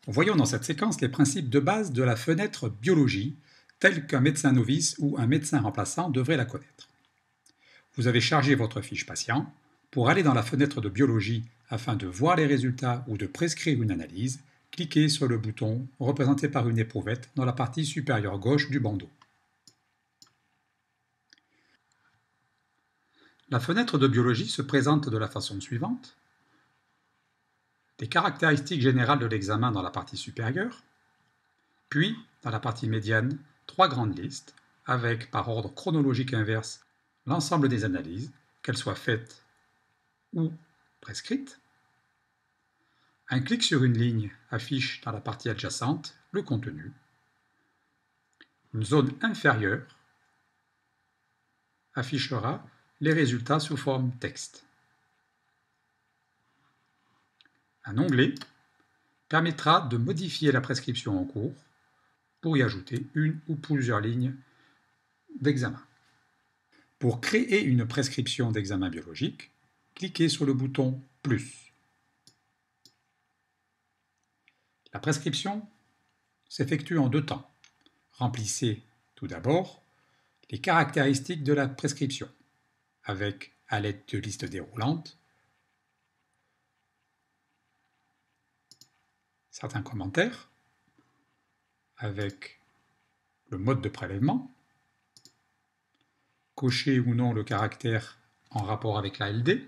Voyons dans cette séquence les principes de base de la fenêtre biologie, tels qu'un médecin novice ou un médecin remplaçant devrait la connaître. Vous avez chargé votre fiche patient. Pour aller dans la fenêtre de biologie afin de voir les résultats ou de prescrire une analyse, cliquez sur le bouton représenté par une éprouvette dans la partie supérieure gauche du bandeau. La fenêtre de biologie se présente de la façon suivante. Des caractéristiques générales de l'examen dans la partie supérieure, puis, dans la partie médiane, 3 grandes listes, avec, par ordre chronologique inverse, l'ensemble des analyses, qu'elles soient faites ou prescrites. Un clic sur une ligne affiche dans la partie adjacente le contenu. Une zone inférieure affichera les résultats sous forme texte. Un onglet permettra de modifier la prescription en cours pour y ajouter une ou plusieurs lignes d'examen. Pour créer une prescription d'examen biologique, cliquez sur le bouton « Plus ». La prescription s'effectue en 2 temps. Remplissez tout d'abord les caractéristiques de la prescription, avec, à l'aide de listes déroulantes, certains commentaires, avec le mode de prélèvement, cocher ou non le caractère en rapport avec la LD,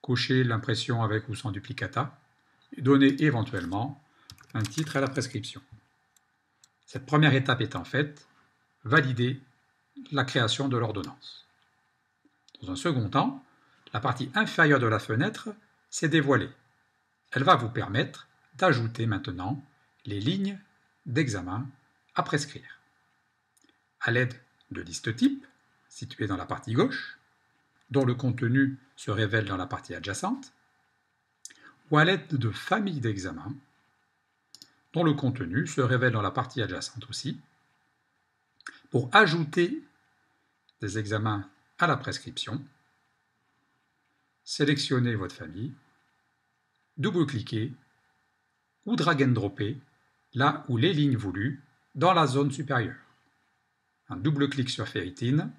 cocher l'impression avec ou sans duplicata, et donner éventuellement un titre à la prescription. Cette première étape étant faite, valider la création de l'ordonnance. Dans un second temps, la partie inférieure de la fenêtre s'est dévoilée. Elle va vous permettre d'ajouter maintenant les lignes d'examen à prescrire. À l'aide de listes types, situées dans la partie gauche, dont le contenu se révèle dans la partie adjacente, ou à l'aide de familles d'examens, dont le contenu se révèle dans la partie adjacente aussi, pour ajouter des examens à la prescription, sélectionnez votre famille, double-cliquez ou drag and dropper là où les lignes voulues dans la zone supérieure. Un double-clic sur ferritine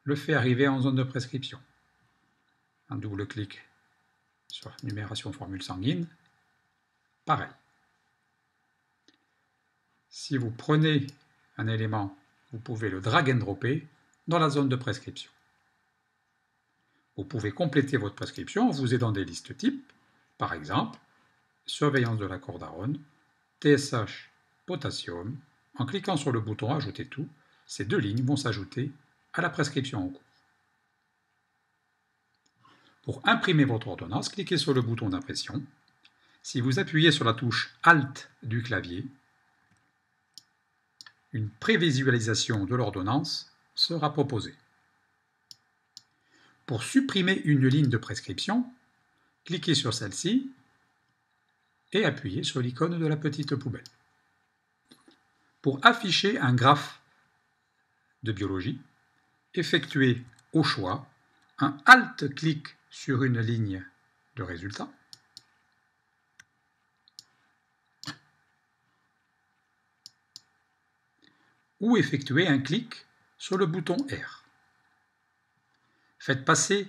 le fait arriver en zone de prescription. Un double-clic sur numération formule sanguine, pareil. Si vous prenez un élément, vous pouvez le drag and dropper dans la zone de prescription. Vous pouvez compléter votre prescription en vous aidant des listes types, par exemple, surveillance de la cordarone, TSH, potassium. En cliquant sur le bouton Ajouter tout, ces 2 lignes vont s'ajouter à la prescription en cours. Pour imprimer votre ordonnance, cliquez sur le bouton d'impression. Si vous appuyez sur la touche Alt du clavier, une prévisualisation de l'ordonnance sera proposée. Pour supprimer une ligne de prescription, cliquez sur celle-ci et appuyez sur l'icône de la petite poubelle. Pour afficher un graphe de biologie, effectuez au choix un Alt-clic sur une ligne de résultat ou effectuez un clic sur le bouton R. Faites passer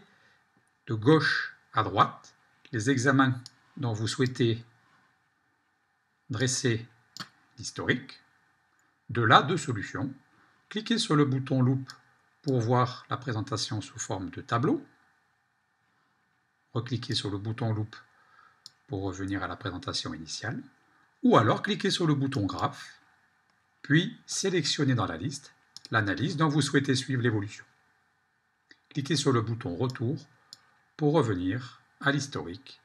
de gauche à droite les examens dont vous souhaitez dresser l'historique. De là, 2 solutions. Cliquez sur le bouton loupe pour voir la présentation sous forme de tableau. Recliquez sur le bouton loupe pour revenir à la présentation initiale. Ou alors cliquez sur le bouton graphe, puis sélectionnez dans la liste l'analyse dont vous souhaitez suivre l'évolution. Cliquez sur le bouton retour pour revenir à l'historique.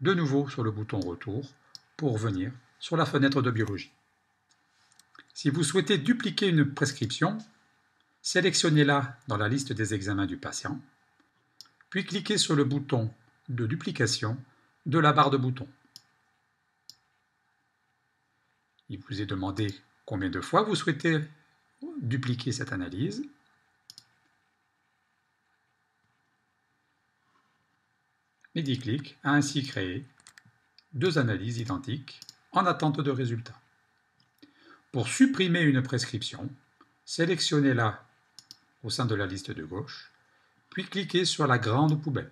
De nouveau sur le bouton retour pour revenir sur la fenêtre de biologie. Si vous souhaitez dupliquer une prescription, sélectionnez-la dans la liste des examens du patient, puis cliquez sur le bouton de duplication de la barre de boutons. Il vous est demandé combien de fois vous souhaitez dupliquer cette analyse. Midi-clic a ainsi créé 2 analyses identiques en attente de résultats. Pour supprimer une prescription, sélectionnez-la au sein de la liste de gauche, puis cliquez sur la grande poubelle.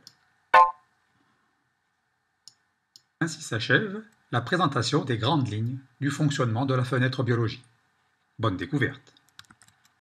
Ainsi s'achève la présentation des grandes lignes du fonctionnement de la fenêtre biologie. Bonne découverte!